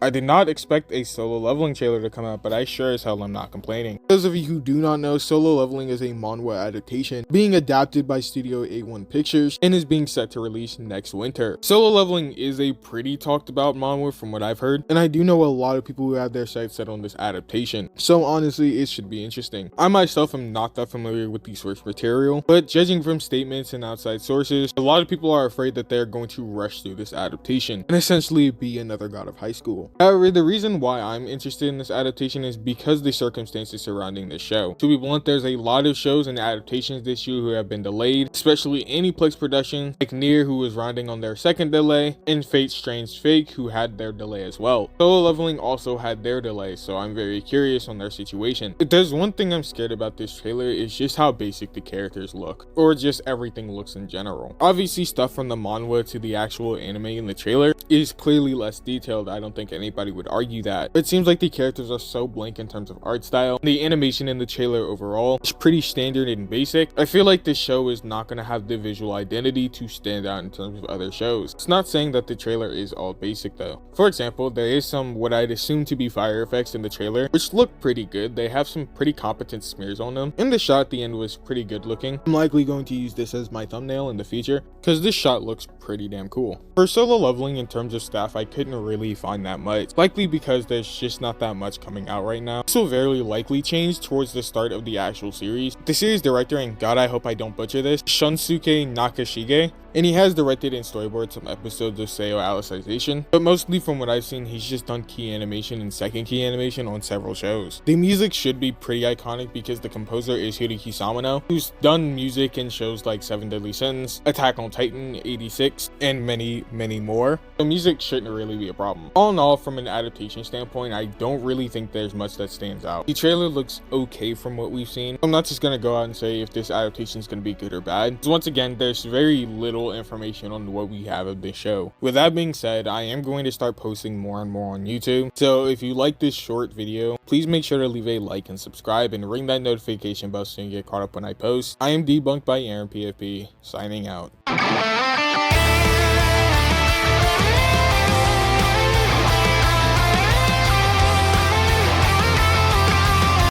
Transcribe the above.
I did not expect a Solo Leveling trailer to come out, but I sure as hell am not complaining. For those of you who do not know, Solo Leveling is a manhwa adaptation being adapted by Studio 81 Pictures and is being set to release next winter. Solo Leveling is a pretty talked about manhwa from what I've heard, and I do know a lot of people who have their sights set on this adaptation, so honestly it should be interesting. I myself am not that familiar with the source material, but judging from statements and outside sources, a lot of people are afraid that they're going to rush through this adaptation and essentially be another God of High School. However, the reason why I'm interested in this adaptation is because the circumstances surrounding this show. To be blunt, there's a lot of shows and adaptations this year who have been delayed, especially Aniplex Productions, like Nier, who was rounding on their second delay, and Fate Strange Fake, who had their delay as well. Solo Leveling also had their delay, so I'm very curious on their situation. If there's one thing I'm scared about this trailer, is just how basic the characters look, or just everything looks in general. Obviously, stuff from the manhwa to the actual anime in the trailer is clearly less detailed. I don't think anybody would argue that. It seems like the characters are so blank in terms of art style. The animation in the trailer overall is pretty standard and basic. I feel like this show is not going to have the visual identity to stand out in terms of other shows. It's not saying that the trailer is all basic though. For example, there is some what I'd assume to be fire effects in the trailer, which look pretty good. They have some pretty competent smears on them, and the shot at the end was pretty good looking. I'm likely going to use this as my thumbnail in the future because this shot looks pretty damn cool. For Solo Leveling, in terms of staff, I couldn't really find that much, likely because there's just not that much coming out right now. This will very likely change towards the start of the actual series. The series director, and God I hope I don't butcher this, Shunsuke Nakashige, and he has directed and storyboarded some episodes of Seiyo Alicization, but mostly from what I've seen, he's just done key animation and second key animation on several shows. The music should be pretty iconic because the composer is Hiroki Samano, who's done music in shows like Seven Deadly Sins, Attack on Titan, 86, and many more. The music shouldn't really be a problem. All in all, from an adaptation standpoint, I don't really think there's much that stands out. The trailer looks okay from what we've seen. I'm not just gonna go out and say if this adaptation is gonna be good or bad, because once again, there's very little information on what we have of this show. With that being said, I am going to start posting more and more on YouTube, so if you like this short video, please make sure to leave a like and subscribe and ring that notification bell so you can get caught up when I post. I am Debunked by Aaron PFP, signing out.